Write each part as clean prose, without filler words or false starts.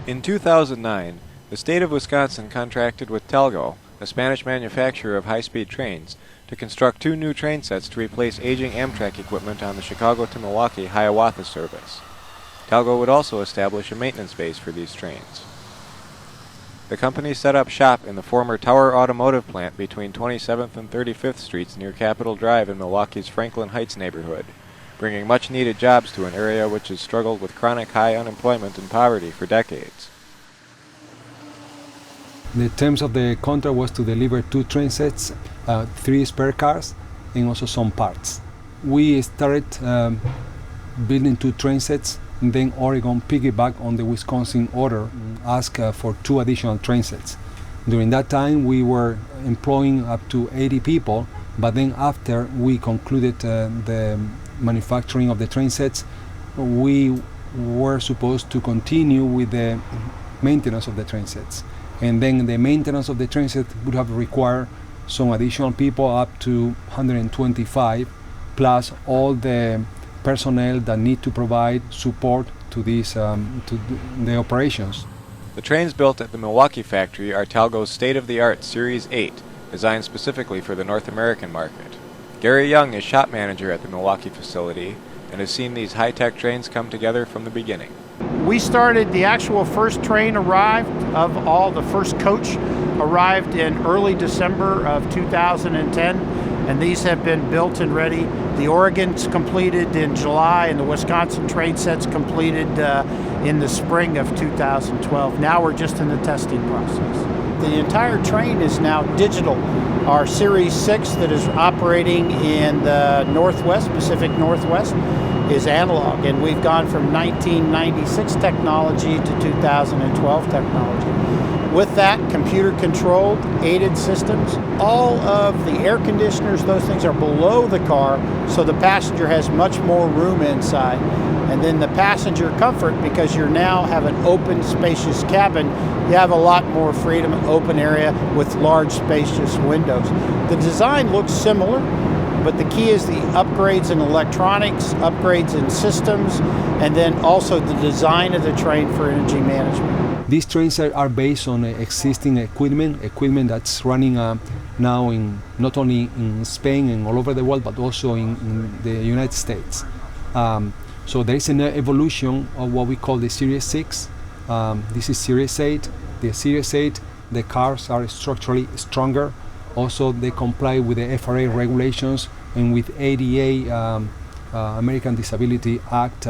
In 2009, the state of Wisconsin contracted with Talgo, a Spanish manufacturer of high-speed trains, to construct 2 new train sets to replace aging Amtrak equipment on the Chicago to Milwaukee Hiawatha service. Talgo would also establish a maintenance base for these trains. The company set up shop in the former Tower Automotive plant between 27th and 35th Streets near Capitol Drive in Milwaukee's Franklin Heights neighborhood, bringing much-needed jobs to an area which has struggled with chronic high unemployment and poverty for decades. The terms of the contract was to deliver 2 train sets, 3 spare cars, and also some parts. We started building 2 train sets, and then Oregon piggybacked on the Wisconsin order, asked for 2 additional train sets. During that time, we were employing up to 80 people, but then after we concluded the manufacturing of the train sets, we were supposed to continue with the maintenance of the train sets. And then the maintenance of the train set would have required some additional people, up to 125, plus all the personnel that need to provide support to these to the operations. The trains built at the Milwaukee factory are Talgo's state-of-the-art Series 8, designed specifically for the North American market. Gary Young is shop manager at the Milwaukee facility and has seen these high-tech trains come together from the beginning. We started, the actual first train arrived, of all, the first coach arrived in early December of 2010, and these have been built and ready. The Oregon's completed in July, and the Wisconsin train set's completed in the spring of 2012. Now we're just in the testing process. The entire train is now digital. Our Series 6 that is operating in the Northwest, Pacific Northwest, is analog, and we've gone from 1996 technology to 2012 technology. With that, computer-controlled, aided systems, all of the air conditioners, those things are below the car, so the passenger has much more room inside. And then the passenger comfort, because you now have an open, spacious cabin, you have a lot more freedom, open area with large, spacious windows. The design looks similar, but the key is the upgrades in electronics, upgrades in systems, and then also the design of the train for energy management. These trains are based on existing equipment that's running now in not only in Spain and all over the world, but also in the United States. So there is an evolution of what we call the Series 6. This is Series 8. The Series 8, the cars are structurally stronger. Also, they comply with the FRA regulations and with ADA, American Disability Act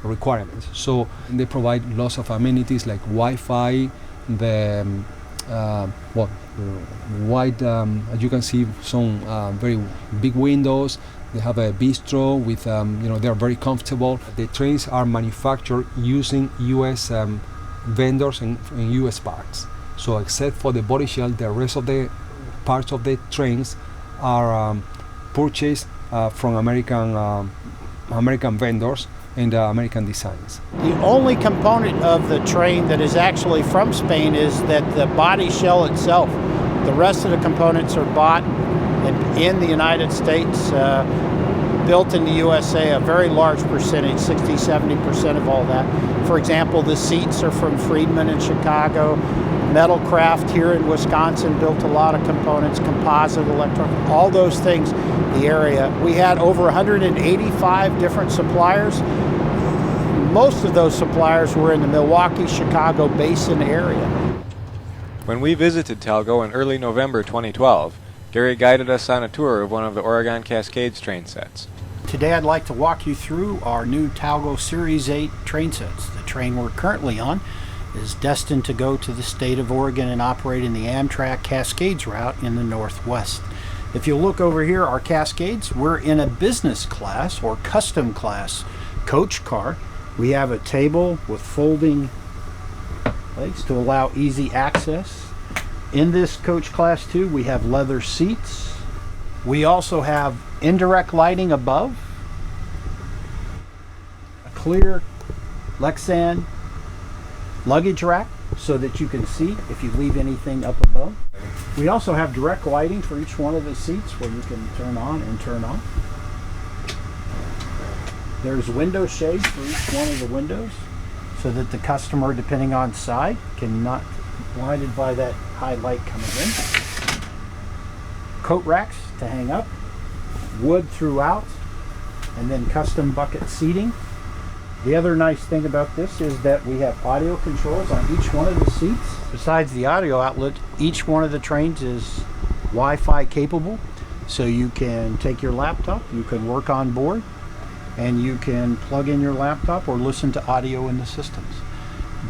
requirements. So they provide lots of amenities like Wi-Fi, the wide, as you can see, some very big windows. They have a bistro with, they're very comfortable. The trains are manufactured using U.S. Vendors and U.S. parts. So except for the body shell, the rest of the parts of the trains are purchased from American vendors and American designs. The only component of the train that is actually from Spain is that the body shell itself. The rest of the components are bought in the United States, built in the USA, a very large percentage, 60-70% of all that. For example, the seats are from Friedman in Chicago. Metalcraft here in Wisconsin built a lot of components, composite, electronic, all those things, the area. We had over 185 different suppliers. Most of those suppliers were in the Milwaukee, Chicago basin area. When we visited Talgo in early November 2012, Gary guided us on a tour of one of the Oregon Cascades train sets. Today I'd like to walk you through our new Talgo Series 8 train sets. The train we're currently on is destined to go to the state of Oregon and operate in the Amtrak Cascades route in the Northwest. If you look over here, our Cascades, we're in a business class or custom class coach car. We have a table with folding legs to allow easy access. In this coach class 2, we have leather seats. We also have indirect lighting above, a clear Lexan luggage rack so that you can see if you leave anything up above. We also have direct lighting for each one of the seats where you can turn on and turn off. There's window shades for each one of the windows so that the customer, depending on side, can not be blinded by that high light coming in. Coat racks to hang up, wood throughout, and then custom bucket seating. The other nice thing about this is that we have audio controls on each one of the seats. Besides the audio outlet, each one of the trains is Wi-Fi capable, so you can take your laptop, you can work on board, and you can plug in your laptop or listen to audio in the systems.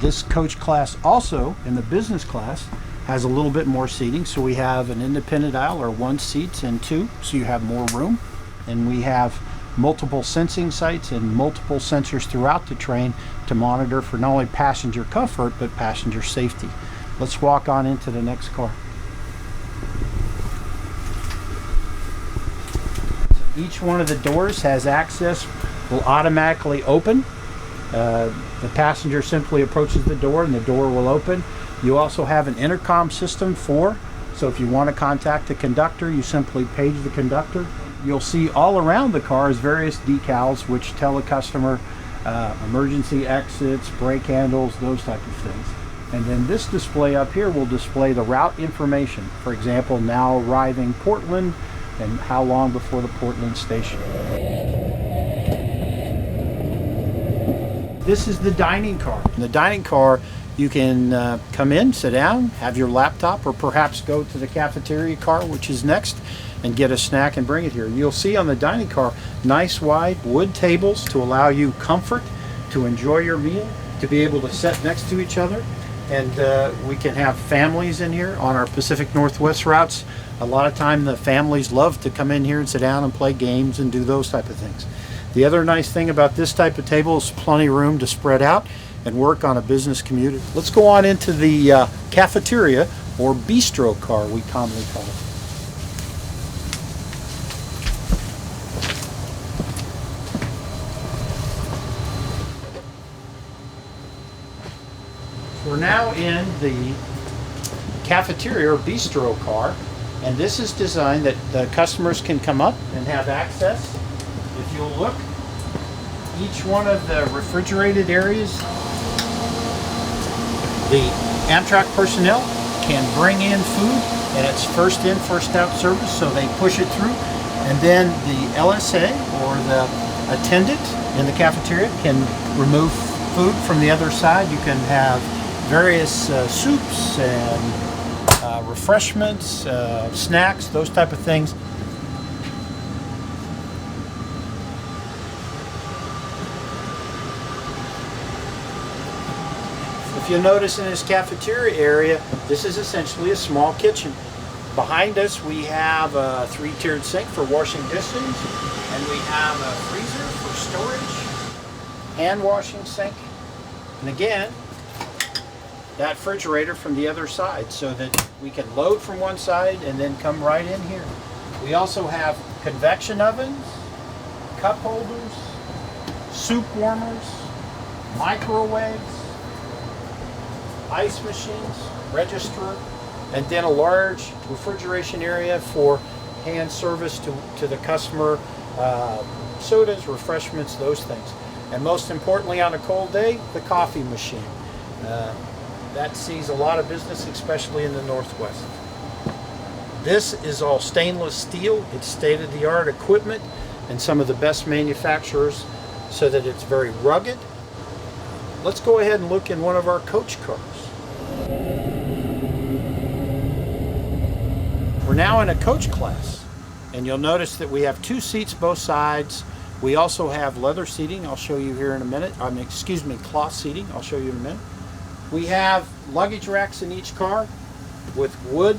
This coach class also, in the business class, has a little bit more seating, so we have an independent aisle or 1 seats and 2, so you have more room. And we have multiple sensing sites and multiple sensors throughout the train to monitor for not only passenger comfort but passenger safety. Let's walk on into the next car. Each one of the doors has access, will automatically open. The passenger simply approaches the door and the door will open. You also have an intercom system so if you want to contact the conductor, you simply page the conductor. You'll see all around the cars various decals which tell the customer emergency exits, brake handles, those type of things. And then this display up here will display the route information. For example, now arriving Portland and how long before the Portland station. This is the dining car. In the dining car, you can come in, sit down, have your laptop, or perhaps go to the cafeteria car, which is next, and get a snack and bring it here. You'll see on the dining car nice wide wood tables to allow you comfort, to enjoy your meal, to be able to sit next to each other. And we can have families in here on our Pacific Northwest routes. A lot of time the families love to come in here and sit down and play games and do those type of things. The other nice thing about this type of table is plenty of room to spread out and work on a business commute. Let's go on into the cafeteria or bistro car, we commonly call it. We're now in the cafeteria or bistro car, and this is designed that the customers can come up and have access. If you'll look, each one of the refrigerated areas, the Amtrak personnel can bring in food, and it's first in, first out service, so they push it through. And then the LSA or the attendant in the cafeteria can remove food from the other side. You can have various soups and refreshments, snacks, those type of things. If you'll notice in this cafeteria area, this is essentially a small kitchen. Behind us we have a 3-tiered sink for washing dishes, and we have a freezer for storage, hand washing sink, and again, that refrigerator from the other side so that we can load from one side and then come right in here. We also have convection ovens, cup holders, soup warmers, microwaves, ice machines, register, and then a large refrigeration area for hand service to the customer, sodas, refreshments, those things. And most importantly on a cold day, the coffee machine. That sees a lot of business, especially in the Northwest. This is all stainless steel. It's state-of-the-art equipment and some of the best manufacturers so that it's very rugged. Let's go ahead and look in one of our coach cars. We're now in a coach class, and you'll notice that we have 2 seats both sides. We also have leather seating. I'll show you here in a minute. Cloth seating. I'll show you in a minute. We have luggage racks in each car with wood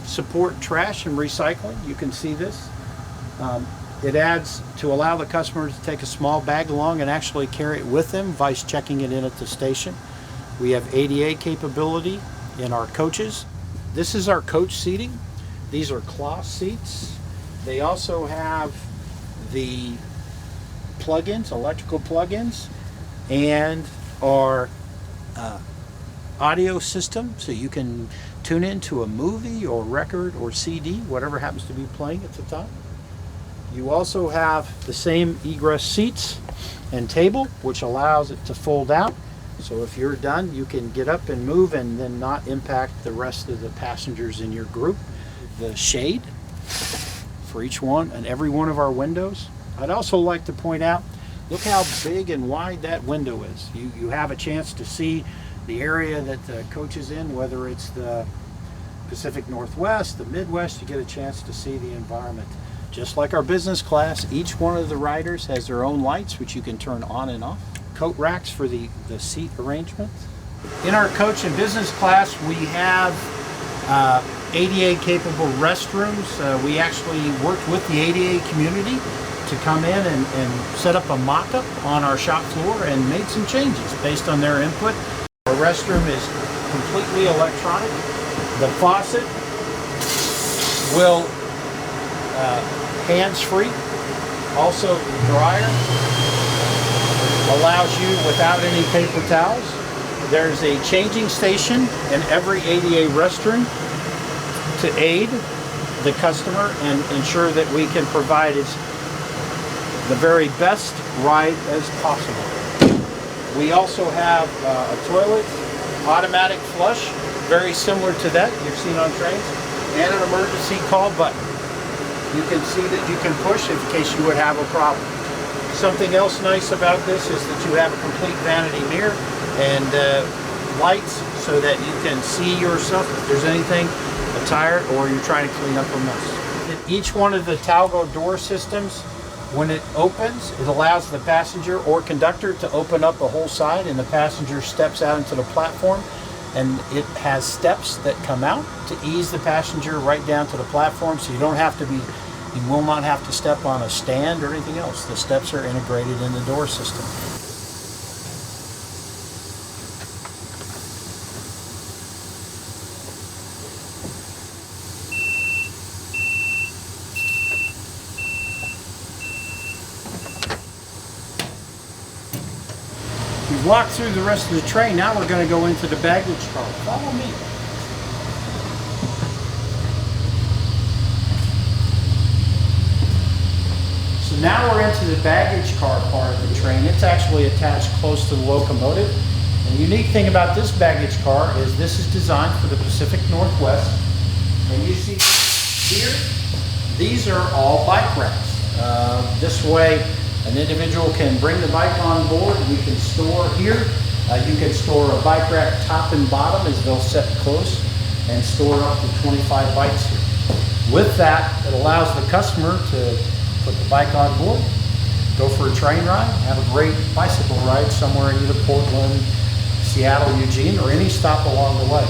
support trash and recycling. You can see this. It adds to allow the customer to take a small bag along and actually carry it with them, vice checking it in at the station. We have ADA capability in our coaches. This is our coach seating. These are cloth seats. They also have the plug-ins, electrical plug-ins, and our audio system, so you can tune into a movie or record or CD, whatever happens to be playing at the time. You also have the same egress seats and table, which allows it to fold out. So if you're done, you can get up and move and then not impact the rest of the passengers in your group. The shade for each one and every one of our windows. I'd also like to point out, look how big and wide that window is. You have a chance to see the area that the coach is in, whether it's the Pacific Northwest, the Midwest, you get a chance to see the environment. Just like our business class, each one of the riders has their own lights, which you can turn on and off. Coat racks for the seat arrangement. In our coach and business class, we have ADA capable restrooms. We actually worked with the ADA community to come in and set up a mock-up on our shop floor and made some changes based on their input. The restroom is completely electronic. The faucet will hands-free. Also, the dryer allows you without any paper towels. There's a changing station in every ADA restroom to aid the customer and ensure that we can provide the very best ride as possible. We also have a toilet, automatic flush, very similar to that you've seen on trains, and an emergency call button. You can see that you can push in case you would have a problem. Something else nice about this is that you have a complete vanity mirror and lights so that you can see yourself if there's anything, a tire, or you're trying to clean up a mess. In each one of the Talgo door systems, when it opens, it allows the passenger or conductor to open up the whole side, and the passenger steps out into the platform, and it has steps that come out to ease the passenger right down to the platform, so you will not have to step on a stand or anything else. The steps are integrated in the door system. We've walked through the rest of the train. Now we're going to go into the baggage car. Follow me. So now we're into the baggage car part of the train. It's actually attached close to the locomotive. And the unique thing about this baggage car is this is designed for the Pacific Northwest. And you see here, these are all bike racks. This way, an individual can bring the bike on board. We can store here. You can store a bike rack top and bottom as they'll set close and store up to 25 bikes here. With that, it allows the customer to put the bike on board, go for a train ride, have a great bicycle ride somewhere in either Portland, Seattle, Eugene, or any stop along the way.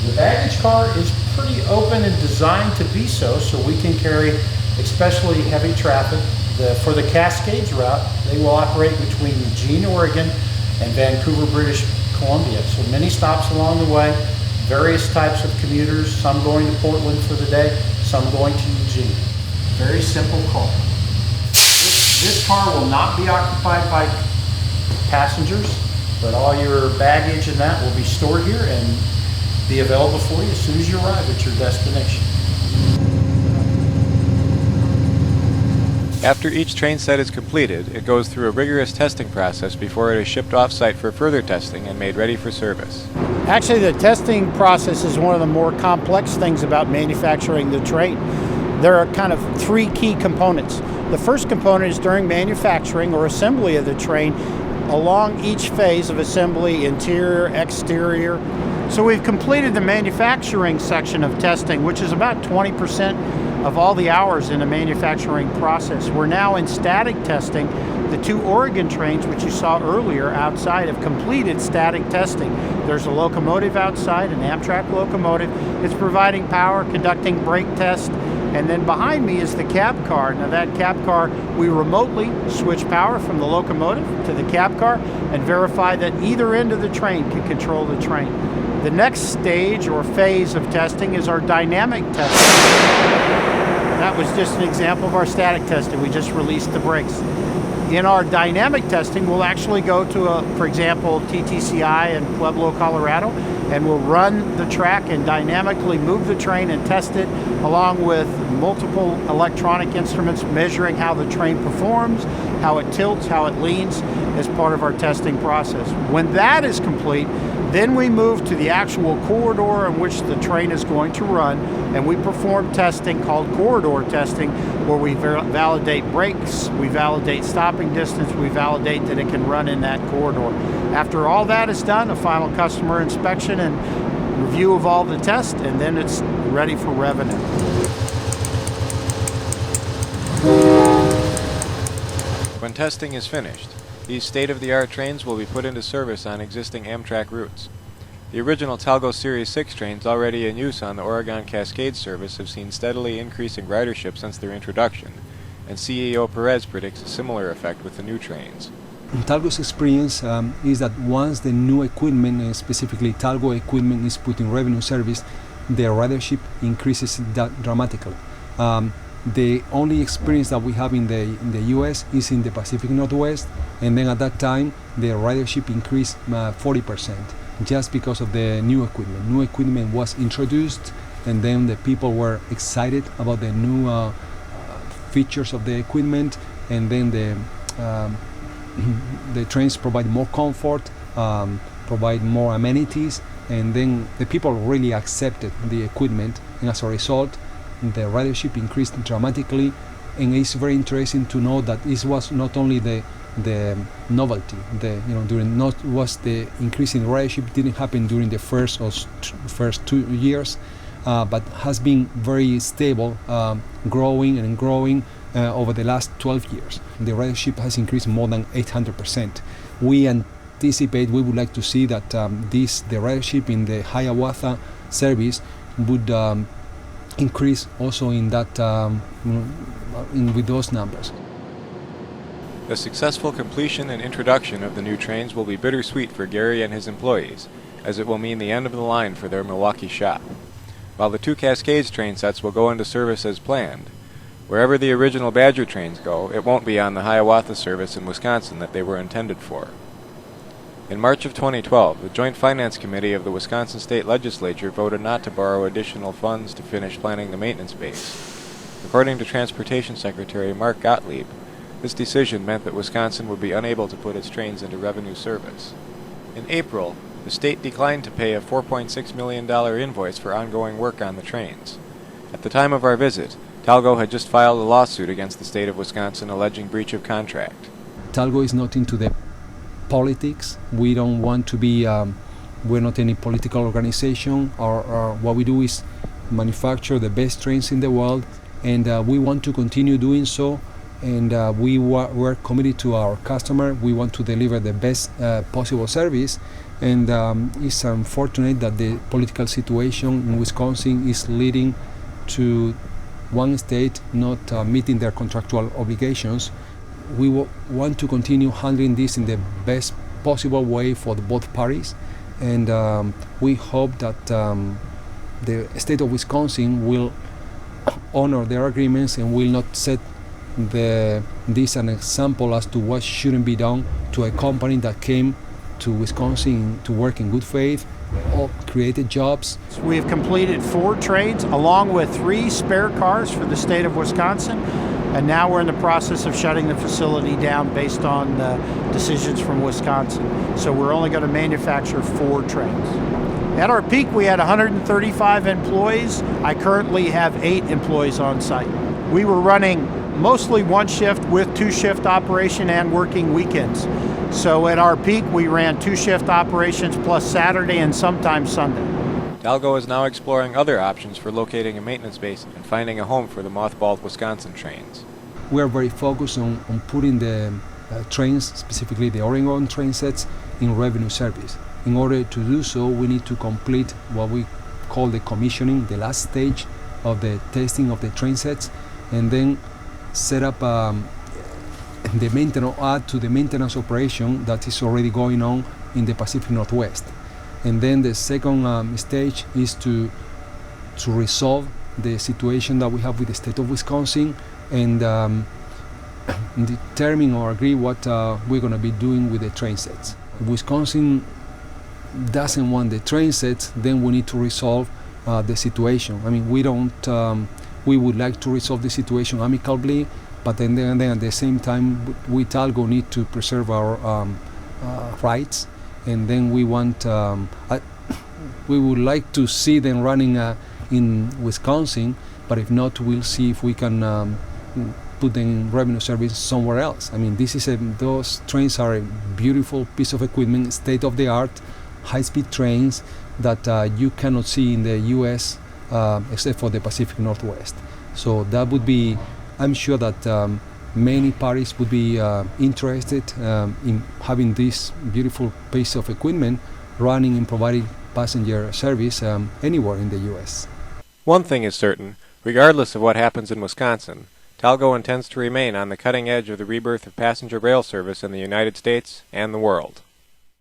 The baggage car is pretty open and designed to be so we can carry especially heavy traffic. For the Cascades route, they will operate between Eugene, Oregon and Vancouver, British Columbia. So many stops along the way, various types of commuters, some going to Portland for the day, some going to Eugene. Very simple car. This car will not be occupied by passengers, but all your baggage and that will be stored here and be available for you as soon as you arrive at your destination. After each train set is completed, it goes through a rigorous testing process before it is shipped off-site for further testing and made ready for service. Actually, the testing process is one of the more complex things about manufacturing the train. There are kind of three key components. The first component is during manufacturing or assembly of the train, along each phase of assembly, interior, exterior. So we've completed the manufacturing section of testing, which is about 20% of all the hours in the manufacturing process. We're now in static testing. The two Oregon trains, which you saw earlier outside, have completed static testing. There's a locomotive outside, an Amtrak locomotive. It's providing power, conducting brake tests. And then behind me is the cab car. Now that cab car, we remotely switch power from the locomotive to the cab car and verify that either end of the train can control the train. The next stage or phase of testing is our dynamic testing. That was just an example of our static testing. We just released the brakes. In our dynamic testing, we'll actually go to, for example, TTCI in Pueblo, Colorado, and we'll run the track and dynamically move the train and test it along with multiple electronic instruments measuring how the train performs, how it tilts, how it leans, as part of our testing process. When that is complete, then we move to the actual corridor in which the train is going to run, and we perform testing called corridor testing, where we validate brakes, we validate stopping distance, we validate that it can run in that corridor. After all that is done, a final customer inspection and review of all the tests, and then it's ready for revenue. When testing is finished, these state-of-the-art trains will be put into service on existing Amtrak routes. The original Talgo Series 6 trains already in use on the Oregon Cascade service have seen steadily increasing ridership since their introduction, and CEO Perez predicts a similar effect with the new trains. Talgo's experience is that once the new equipment, specifically Talgo equipment, is put in revenue service, the ridership increases dramatically. The only experience that we have in the US is in the Pacific Northwest, and then at that time the ridership increased 40% just because of the new equipment. New equipment was introduced, and then the people were excited about the new features of the equipment, and then the trains provide more comfort, provide more amenities, and then the people really accepted the equipment, and as a result the ridership increased dramatically. And it's very interesting to know that this was not only the novelty, was the increase in ridership didn't happen during the first 2 years, but has been very stable, growing and growing over the last 12 years. The ridership has increased more than 800%. We would like to see that the ridership in the Hiawatha service would increase also in that with those numbers. The successful completion and introduction of the new trains will be bittersweet for Gary and his employees, as it will mean the end of the line for their Milwaukee shop. While the 2 Cascades train sets will go into service as planned, wherever the original Badger trains go, it won't be on the Hiawatha service in Wisconsin that they were intended for. In March of 2012, the Joint Finance Committee of the Wisconsin State Legislature voted not to borrow additional funds to finish planning the maintenance base. According to Transportation Secretary Mark Gottlieb, this decision meant that Wisconsin would be unable to put its trains into revenue service. In April, the state declined to pay a $4.6 million invoice for ongoing work on the trains. At the time of our visit, Talgo had just filed a lawsuit against the state of Wisconsin alleging breach of contract. Talgo is not into the politics. We don't want to be, we're not any political organization. What we do is manufacture the best trains in the world, and we want to continue doing so. And we're committed to our customer. We want to deliver the best possible service. And it's unfortunate that the political situation in Wisconsin is leading to one state not meeting their contractual obligations. We want to continue handling this in the best possible way for both parties, and we hope that the state of Wisconsin will honor their agreements and will not set this an example as to what shouldn't be done to a company that came to Wisconsin to work in good faith, or created jobs. We have completed 4 trains along with 3 spare cars for the state of Wisconsin, and now we're in the process of shutting the facility down based on decisions from Wisconsin. So we're only going to manufacture 4 trains. At our peak, we had 135 employees. I currently have 8 employees on site. We were running mostly 1 shift with 2-shift operation and working weekends. So at our peak, we ran 2-shift operations plus Saturday and sometimes Sunday. Talgo is now exploring other options for locating a maintenance base and finding a home for the mothballed Wisconsin trains. We are very focused on putting the trains, specifically the Oregon train sets, in revenue service. In order to do so, we need to complete what we call the commissioning, the last stage of the testing of the train sets, and then set up the maintenance, add to the maintenance operation that is already going on in the Pacific Northwest. And then the second stage is to resolve the situation that we have with the state of Wisconsin and determine or agree what we're going to be doing with the train sets. If Wisconsin doesn't want the train sets, then we need to resolve the situation. I mean, we would like to resolve the situation amicably, but then at the same time, we Talgo need to preserve our rights, and then we want we would like to see them running in Wisconsin, but if not, we'll see if we can put them in revenue service somewhere else. I mean, those trains are a beautiful piece of equipment, state-of-the-art, high-speed trains that you cannot see in the U.S. Except for the Pacific Northwest. So that would be, I'm sure that many parties would be interested in having this beautiful piece of equipment running and providing passenger service anywhere in the U.S. One thing is certain, regardless of what happens in Wisconsin, Talgo intends to remain on the cutting edge of the rebirth of passenger rail service in the United States and the world.